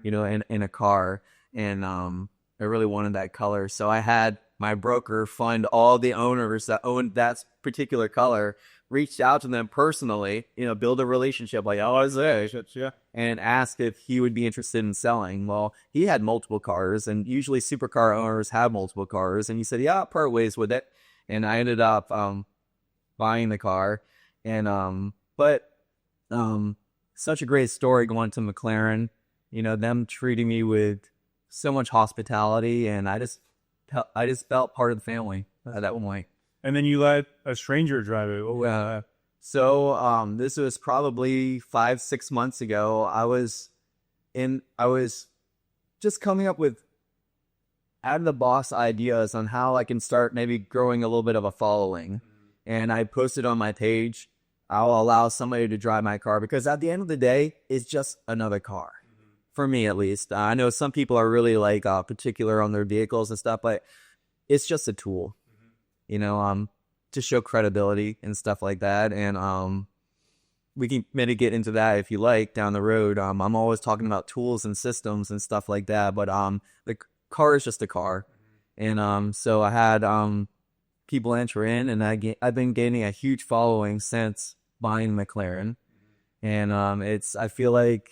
you know, in a car, and I really wanted that color. So I had my broker find all the owners that owned that particular color, reached out to them personally, you know, build a relationship like, oh, is it? Yeah. And asked if he would be interested in selling. Well, he had multiple cars, and usually supercar owners have multiple cars. And he said, yeah, I'll part ways with it. And I ended up buying the car. And such a great story going to McLaren, you know, them treating me with so much hospitality, and I just felt part of the family at that point. And then you let a stranger drive it. So this was probably 5-6 months ago. I was just coming up with out of the box ideas on how I can start maybe growing a little bit of a following. And I posted on my page, I'll allow somebody to drive my car, because at the end of the day, it's just another car. For me, at least. I know some people are really like particular on their vehicles and stuff, but it's just a tool, you know, to show credibility and stuff like that. And we can maybe get into that if you like down the road. I'm always talking about tools and systems and stuff like that, but the car is just a car. And so I had people enter in, and I've been gaining a huge following since buying McLaren. And I feel like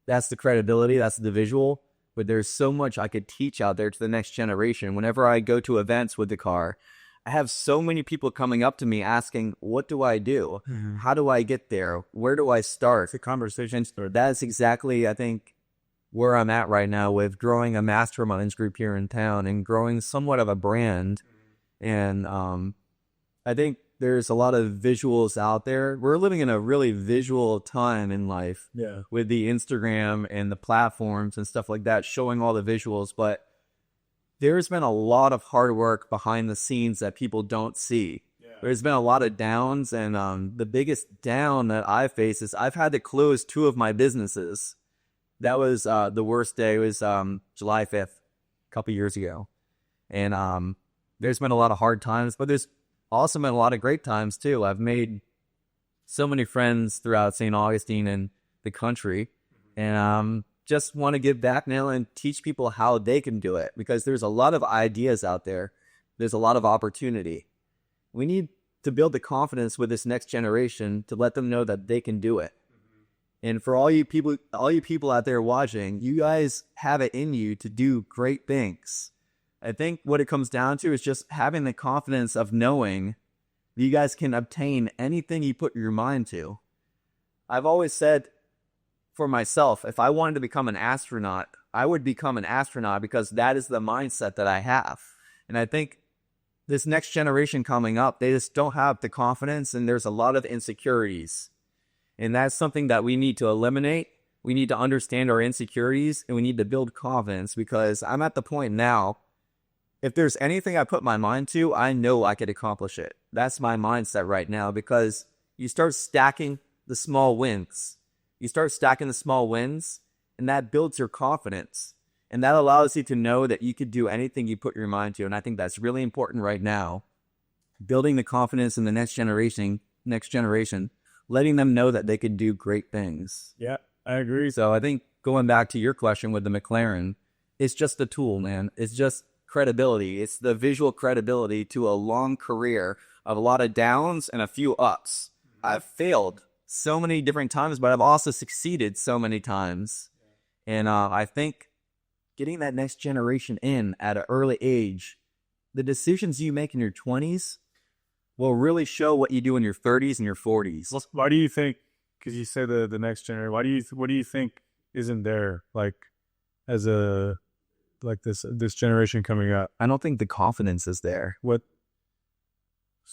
that's the credibility, that's the visual, but there's so much I could teach out there to the next generation. Whenever I go to events with the car, I have so many people coming up to me asking, what do I do? How do I get there? Where do I start? It's a conversation starter. That's exactly, I think, where I'm at right now with growing a masterminds group here in town and growing somewhat of a brand. And I think there's a lot of visuals out there. We're living in a really visual time in life, with the Instagram and the platforms and stuff like that, showing all the visuals. But there's been a lot of hard work behind the scenes that people don't see. There's been a lot of downs, and the biggest down that I face is I've had to close 2 of my businesses. That was the worst day. It was July 5th, a couple years ago. And there's been a lot of hard times, but there's also been a lot of great times too. I've made so many friends throughout St. Augustine and the country, and just want to give back now and teach people how they can do it, because there's a lot of ideas out there. There's a lot of opportunity. We need to build the confidence with this next generation to let them know that they can do it. And for all you people out there watching, you guys have it in you to do great things. I think what it comes down to is just having the confidence of knowing that you guys can obtain anything you put your mind to. I've always said for myself, if I wanted to become an astronaut, I would become an astronaut, because that is the mindset that I have. And I think this next generation coming up, they just don't have the confidence, and there's a lot of insecurities. And that's something that we need to eliminate. We need to understand our insecurities, and we need to build confidence, because I'm at the point now, if there's anything I put my mind to, I know I could accomplish it. That's my mindset right now, because you start stacking the small wins. You start stacking the small wins, and that builds your confidence. And that allows you to know that you could do anything you put your mind to. And I think that's really important right now. Building the confidence in the next generation, letting them know that they could do great things. Yeah, I agree. So I think going back to your question with the McLaren, it's just a tool, man. It's just credibility. It's the visual credibility to a long career of a lot of downs and a few ups. I've failed so many different times, but I've also succeeded so many times. And I think getting that next generation in at an early age, the decisions you make in your 20s will really show what you do in your 30s and your 40s. Why do you think, because you say the next generation, what do you think isn't there, like, as a, like this generation coming up? I don't think the confidence is there. What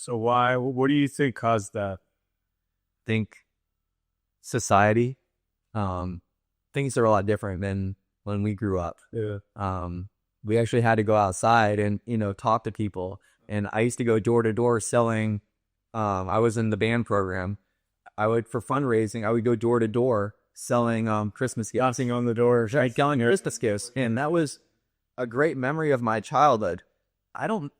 do you think caused that? I think society, things are a lot different than when we grew up. Yeah. We actually had to go outside and, talk to people. And I used to go door to door selling. I was in the band program. For fundraising, I would go door to door selling Christmas gifts. Knocking on the door. Right, selling Christmas gifts. And that was a great memory of my childhood.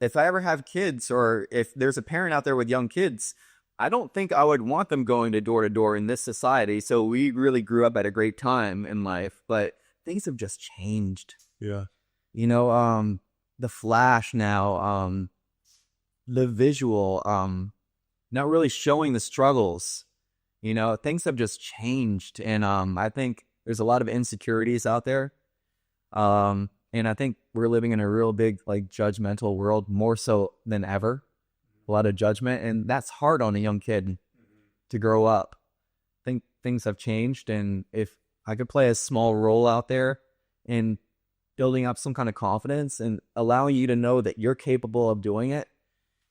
If I ever have kids, or if there's a parent out there with young kids, I don't think I would want them going to door in this society. So we really grew up at a great time in life, but things have just changed. Yeah. The flash now, the visual, not really showing the struggles, things have just changed. And I think there's a lot of insecurities out there. And I think we're living in a real big, like, judgmental world, more so than ever. A lot of judgment, and that's hard on a young kid to grow up. I think things have changed, and if I could play a small role out there in building up some kind of confidence and allowing you to know that you're capable of doing it,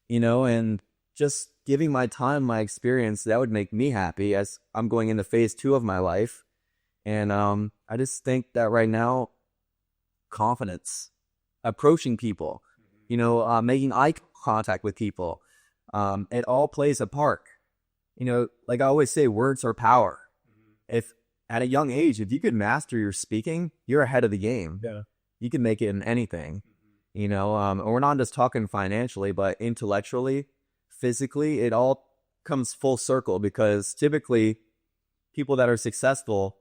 and just giving my time, my experience, that would make me happy as I'm going into phase 2 of my life. And I just think that right now, confidence, approaching people, making eye contact with people, it all plays a part. Like I always say, words are power. If at a young age, if you could master your speaking, you're ahead of the game. Yeah. You can make it in anything. We're not just talking financially, but intellectually, physically, it all comes full circle, because typically people that are successful,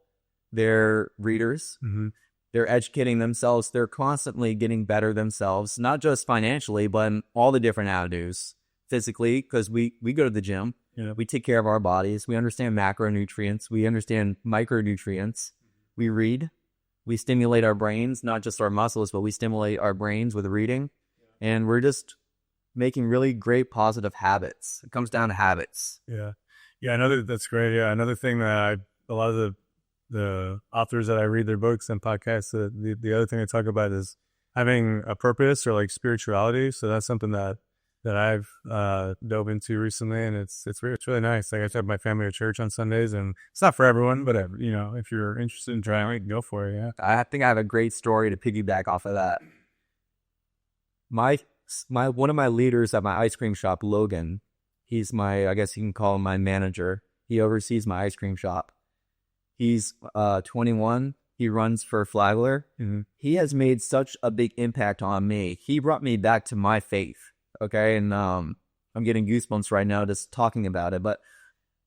they're readers. Mm-hmm. They're educating themselves. They're constantly getting better themselves, not just financially, but in all the different avenues. Physically, because we go to the gym. We take care of our bodies. We understand macronutrients. We understand micronutrients. We read. We stimulate our brains, not just our muscles, but we stimulate our brains with reading. And we're just making really great positive habits. It comes down to habits. Yeah. Yeah, that's great. Yeah, another thing that a lot of the authors that I read their books and podcasts, the other thing they talk about is having a purpose, or like spirituality. So that's something that I've dove into recently, and it's really nice. Like I said, my family at church on Sundays, and it's not for everyone, but if you're interested in trying it, go for it. Yeah. I think I have a great story to piggyback off of that. One of my leaders at my ice cream shop, Logan, he's I guess you can call him my manager. He oversees my ice cream shop. He's 21. He runs for Flagler. Mm-hmm. He has made such a big impact on me. He brought me back to my faith. Okay, and I'm getting goosebumps right now just talking about it. But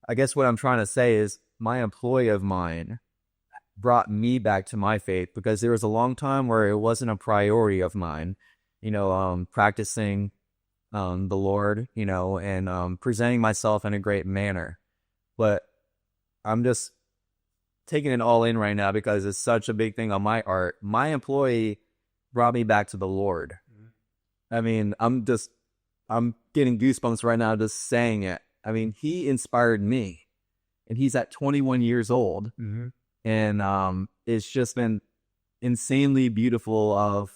I guess what I'm trying to say is my employee of mine brought me back to my faith, because there was a long time where it wasn't a priority of mine, practicing the Lord, and presenting myself in a great manner. But I'm just taking it all in right now because it's such a big thing on my art. My employee brought me back to the Lord. I mean, I'm getting goosebumps right now just saying it. I mean, he inspired me, and he's at 21 years old. Mm-hmm. And it's just been insanely beautiful of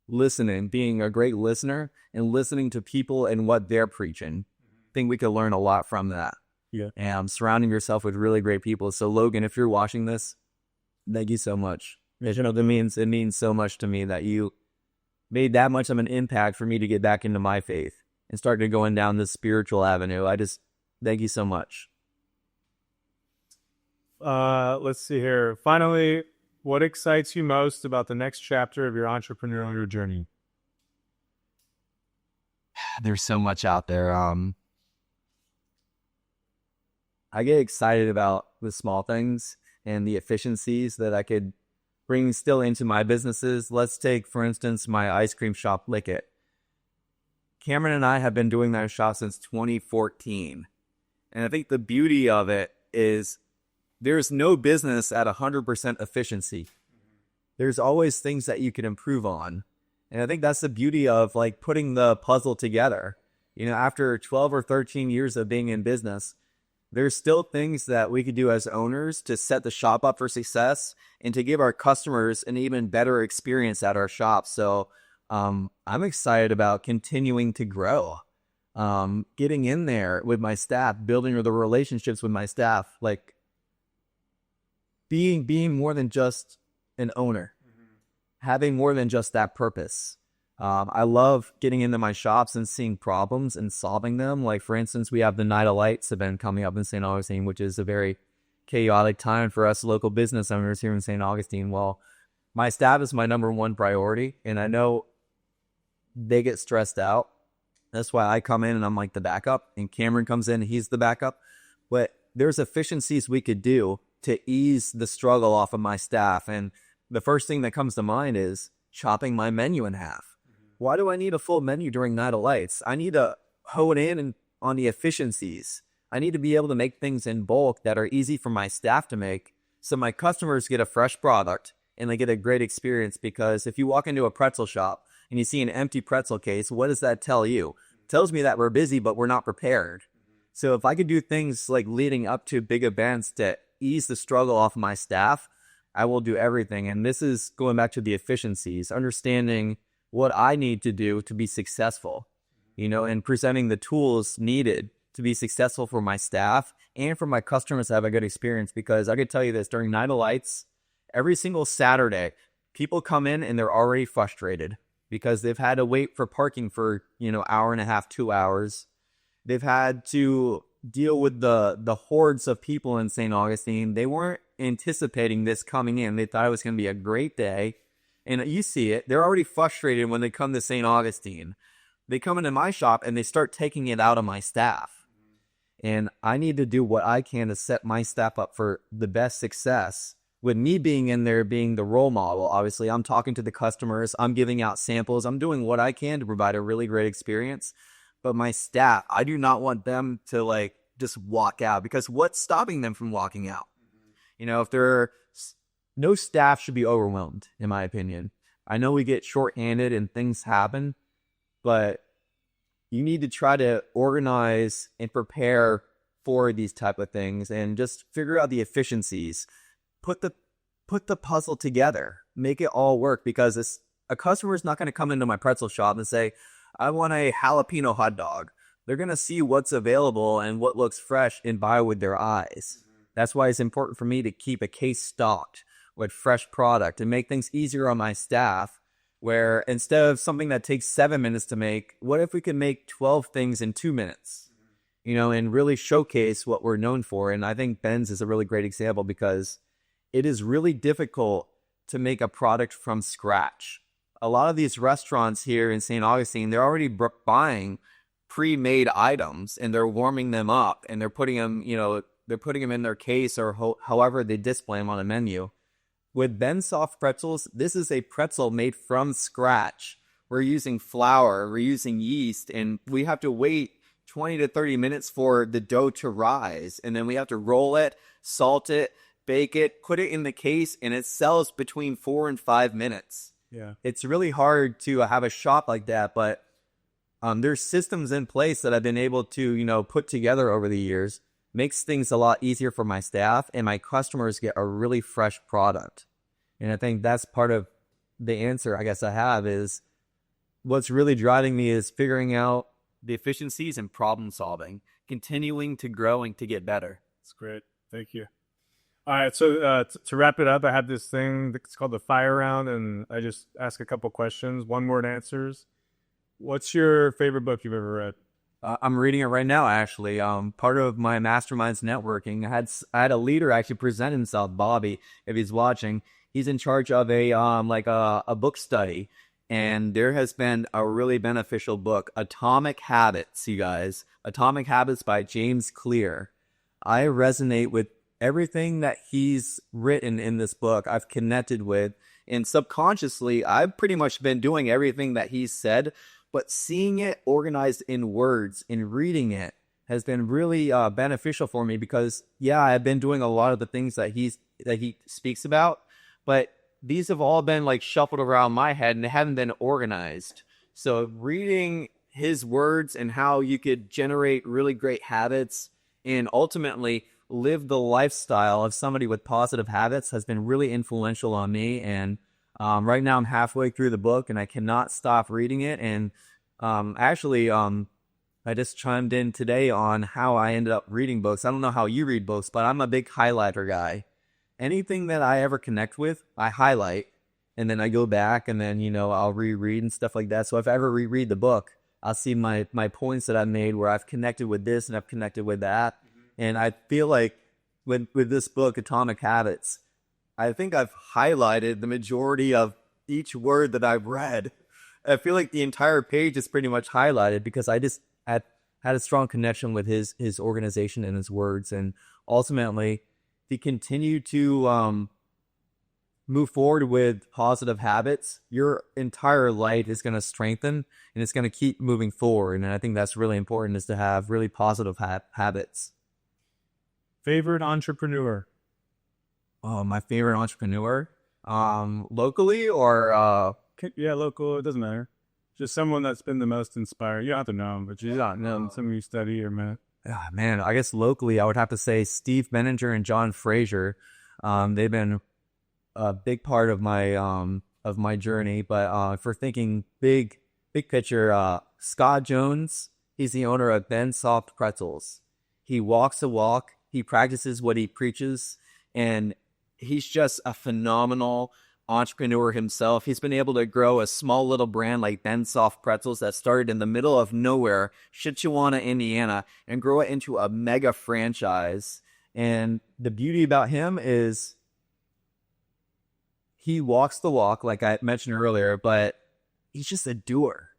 listening, being a great listener and listening to people and what they're preaching. I think we could learn a lot from that. Yeah. And surrounding yourself with really great people. So Logan, if you're watching this, thank you so much. It means so much to me that you made that much of an impact for me to get back into my faith and start going down this spiritual avenue. I just thank you so much. Let's see here. Finally, What excites you most about the next chapter of your entrepreneurial journey? There's so much out there. I get excited about the small things and the efficiencies that I could bring still into my businesses. Let's take, for instance, my ice cream shop, Lick It. Cameron and I have been doing that shop since 2014. And I think the beauty of it is there's no business at 100% efficiency. There's always things that you can improve on. And I think that's the beauty of like putting the puzzle together. You know, after 12 or 13 years of being in business, there's still things that we could do as owners to set the shop up for success and to give our customers an even better experience at our shop. So I'm excited about continuing to grow, getting in there with my staff, building the relationships with my staff, like being more than just an owner, having more than just that purpose. I love getting into my shops and seeing problems and solving them. Like, for instance, we have the Night of Lights event coming up in St. Augustine, which is a very chaotic time for us local business owners here in St. Augustine. Well, my staff is my number one priority, and I know they get stressed out. That's why I come in and I'm like the backup, and Cameron comes in and he's the backup. But there's efficiencies we could do to ease the struggle off of my staff. And the first thing that comes to mind is chopping my menu in half. Why do I need a full menu during Night of Lights? I need to hone in on the efficiencies. I need to be able to make things in bulk that are easy for my staff to make so my customers get a fresh product and they get a great experience. Because if you walk into a pretzel shop and you see an empty pretzel case, what does that tell you? It tells me that we're busy, but we're not prepared. So if I could do things like leading up to big events to ease the struggle off my staff, I will do everything. And this is going back to the efficiencies, understanding what I need to do to be successful, you know, and presenting the tools needed to be successful for my staff and for my customers to have a good experience. Because I could tell you this, during Night of Lights, every single Saturday, people come in and they're already frustrated because they've had to wait for parking for, you know, hour and a half, 2 hours. They've had to deal with the hordes of people in St. Augustine. They weren't anticipating this coming in. They thought it was going to be a great day. And you see it. They're already frustrated when they come to St. Augustine. They come into my shop and they start taking it out on my staff. And I need to do what I can to set my staff up for the best success. With me being in there, being the role model, obviously, I'm talking to the customers. I'm giving out samples. I'm doing what I can to provide a really great experience. But my staff, I do not want them to like just walk out, because what's stopping them from walking out? You know, if they're no staff should be overwhelmed, in my opinion. I know we get shorthanded and things happen, but you need to try to organize and prepare for these type of things and just figure out the efficiencies. Put the puzzle together, make it all work, because a customer is not going to come into my pretzel shop and say, I want a jalapeno hot dog. They're going to see what's available and what looks fresh and buy with their eyes. That's why it's important for me to keep a case stocked with fresh product and make things easier on my staff, where instead of something that takes 7 minutes to make, what if we could make 12 things in 2 minutes, you know, and really showcase what we're known for. And I think Ben's is a really great example, because it is really difficult to make a product from scratch. A lot of these restaurants here in St. Augustine, they're already buying pre-made items and they're warming them up and they're putting them, you know, they're putting them in their case or however they display them on a menu. With Ben Soft Pretzels, this is a pretzel made from scratch. We're using flour, we're using yeast, and we have to wait 20 to 30 minutes for the dough to rise. And then we have to roll it, salt it, bake it, put it in the case, and it sells between 4 and 5 minutes. Yeah. It's really hard to have a shop like that, but there's systems in place that I've been able to, you know, put together over the years. Makes things a lot easier for my staff, and my customers get a really fresh product. And I think that's part of the answer I guess I have, is what's really driving me is figuring out the efficiencies and problem solving, continuing to grow and to get better. That's great. Thank you. All right. So to wrap it up, I have this thing that's called the fire round, and I just ask a couple questions, one word answers. What's your favorite book you've ever read? I'm reading it right now, actually. Part of my mastermind's networking, I had a leader actually present himself, Bobby, if he's watching. He's in charge of a book study, and there has been a really beneficial book, Atomic Habits, you guys. Atomic Habits by James Clear. I resonate with everything that he's written in this book. I've connected with, and subconsciously, I've pretty much been doing everything that he's said, but seeing it organized in words and reading it has been really beneficial for me because, yeah, I've been doing a lot of the things that he speaks about, but these have all been like shuffled around my head and they haven't been organized. So reading his words and how you could generate really great habits and ultimately live the lifestyle of somebody with positive habits has been really influential on me. And right now I'm halfway through the book and I cannot stop reading it. And I just chimed in today on how I ended up reading books. I don't know how you read books, but I'm a big highlighter guy. Anything that I ever connect with, I highlight, and then I go back and then, I'll reread and stuff like that. So if I ever reread the book, I'll see my points that I've made where I've connected with this and I've connected with that. And I feel like with this book, Atomic Habits, I think I've highlighted the majority of each word that I've read. I feel like the entire page is pretty much highlighted because I just had a strong connection with his organization and his words. And ultimately, to continue to move forward with positive habits, your entire life is going to strengthen and it's going to keep moving forward. And I think that's really important, is to have really positive habits. Favorite entrepreneur? Oh, my favorite entrepreneur? Locally or... Yeah, local. It doesn't matter. Just someone that's been the most inspired. You don't have to know them, but you don't know them. Someone you study or met. Man, I guess locally I would have to say Steve Benninger and John Fraser. They've been a big part of my journey. But for thinking big picture, Scott Jones, he's the owner of Ben Soft Pretzels. He walks the walk. He practices what he preaches, and he's just a phenomenal entrepreneur himself. He's been able to grow a small little brand like Ben Soft Pretzels that started in the middle of nowhere, Shitchawana, Indiana, and grow it into a mega franchise. And the beauty about him is he walks the walk, like I mentioned earlier, but he's just a doer.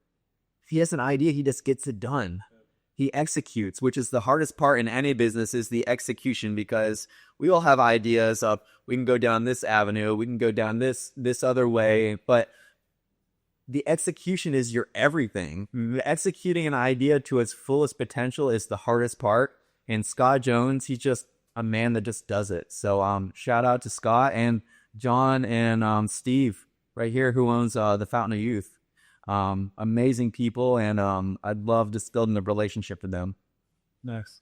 If he has an idea, he just gets it done. He executes, which is the hardest part in any business, is the execution, because we all have ideas of, we can go down this avenue, we can go down this other way, but the execution is your everything. Executing an idea to its fullest potential is the hardest part. And Scott Jones, he's just a man that just does it. So shout out to Scott and John and Steve right here, who owns the Fountain of Youth. Amazing people, and I'd love just building a relationship with them. Nice.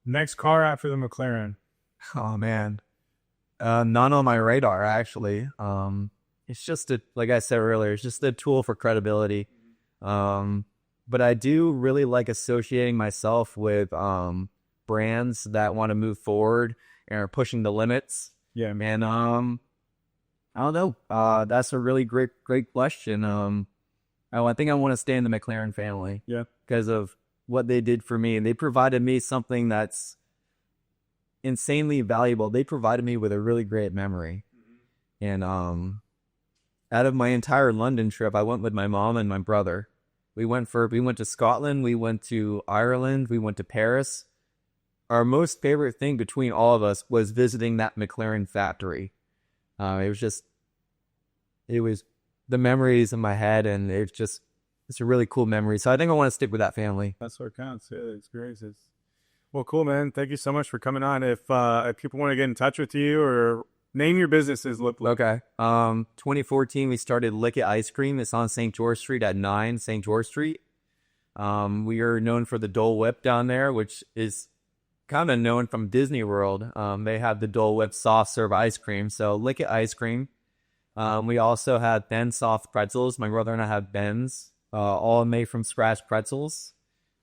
Next car after the McLaren? Oh man, none on my radar actually. It's just like I said earlier, it's just a tool for credibility. But I do really like associating myself with brands that want to move forward and are pushing the limits. Yeah, man. I don't know. That's a really great question. I think I want to stay in the McLaren family. Yeah, because of what they did for me, and they provided me something that's insanely valuable. They provided me with a really great memory. And out of my entire London trip, I went with my mom and my brother. We went to Scotland, we went to Ireland, we went to Paris. Our most favorite thing between all of us was visiting that McLaren factory. It was the memories in my head, and it's a really cool memory. So I think I want to stick with that family. That's what counts. Yeah, it's great. Well, cool, man. Thank you so much for coming on. If people want to get in touch with you or name your businesses, okay. 2014, we started Lick It Ice Cream. It's on St. George Street at 9 St. George Street. We are known for the Dole Whip down there, which is kind of known from Disney World. They have the Dole Whip soft serve ice cream. So Lick It Ice Cream. We also have Ben Soft Pretzels. My brother and I have Ben's, all made from scratch pretzels.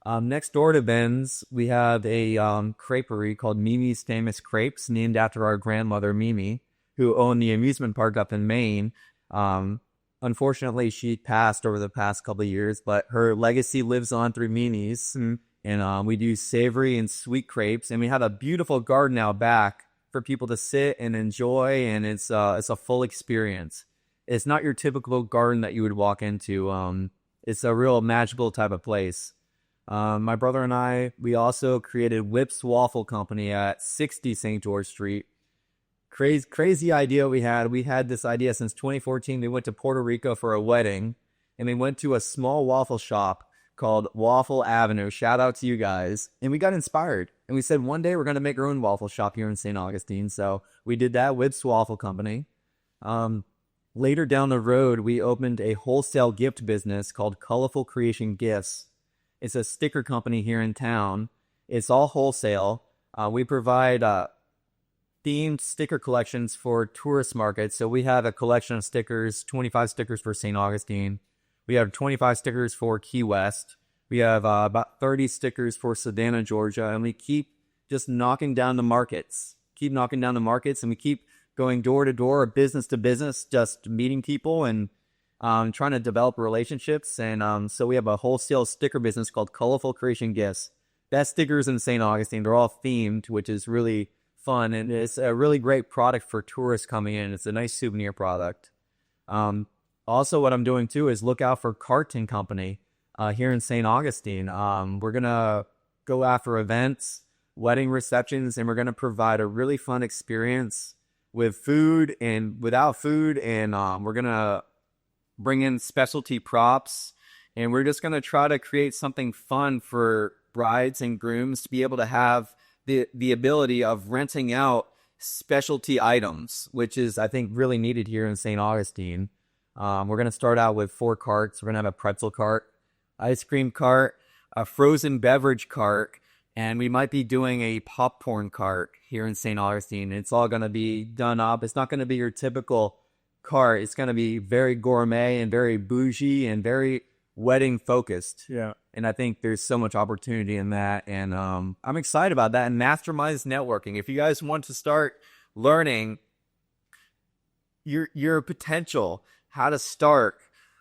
Next door to Ben's, we have a creperie called Mimi's Famous Crepes, named after our grandmother Mimi, who owned the amusement park up in Maine. Unfortunately, she passed over the past couple of years, but her legacy lives on through Mimi's. And we do savory and sweet crepes, and we have a beautiful garden out back for people to sit and enjoy, and it's a full experience. It's not your typical garden that you would walk into. It's a real magical type of place. My brother and I, we also created Whips Waffle Company at 60 St. George Street. Crazy idea we had. We had this idea since 2014. We went to Puerto Rico for a wedding, and we went to a small waffle shop called Waffle Avenue. Shout out to you guys. And we got inspired. And we said, one day we're going to make our own waffle shop here in St. Augustine. So we did that, Whips Waffle Company. Later down the road, we opened a wholesale gift business called Colorful Creation Gifts. It's a sticker company here in town. It's all wholesale. We provide themed sticker collections for tourist markets. So we have a collection of stickers, 25 stickers for St. Augustine. We have 25 stickers for Key West. We have about 30 stickers for Savannah, Georgia. And we keep just knocking down the markets. And we keep going door to door, business to business, just meeting people and trying to develop relationships. And so we have a wholesale sticker business called Colorful Creation Gifts. Best stickers in St. Augustine. They're all themed, which is really fun. And it's a really great product for tourists coming in. It's a nice souvenir product. Also, what I'm doing too is look out for Carton Company here in St. Augustine. We're going to go after events, wedding receptions, and we're going to provide a really fun experience with food and without food. And we're going to bring in specialty props. And we're just going to try to create something fun for brides and grooms to be able to have the ability of renting out specialty items, which is, I think, really needed here in St. Augustine. We're going to start out with 4 carts. We're going to have a pretzel cart, ice cream cart, a frozen beverage cart, and we might be doing a popcorn cart here in St. Augustine. It's all going to be done up. It's not going to be your typical cart. It's going to be very gourmet and very bougie and very wedding focused. Yeah. And I think there's so much opportunity in that. And I'm excited about that. And masterminds networking. If you guys want to start learning your potential, how to start,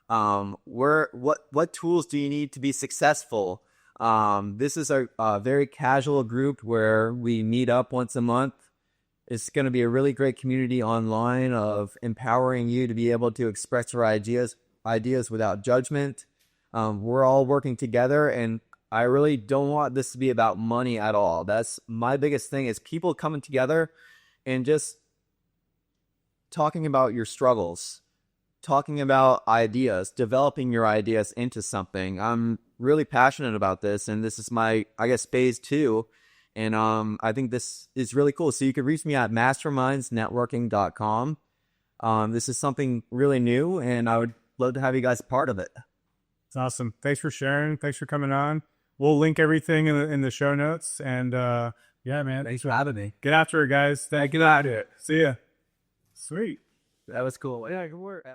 what tools do you need to be successful? This is a very casual group where we meet up once a month. It's going to be a really great community online of empowering you to be able to express your ideas without judgment. We're all working together, and I really don't want this to be about money at all. That's my biggest thing, is people coming together and just talking about your struggles, talking about ideas, developing your ideas into something. I'm really passionate about this, and this is my, I guess, phase 2. And I think this is really cool. So you can reach me at mastermindsnetworking.com. This is something really new, and I would love to have you guys part of it. It's awesome. Thanks for sharing. Thanks for coming on. We'll link everything in the show notes. And yeah, man. Thanks for having me. Get after it, guys. Get out of it. See ya. Sweet. That was cool. Yeah, good work.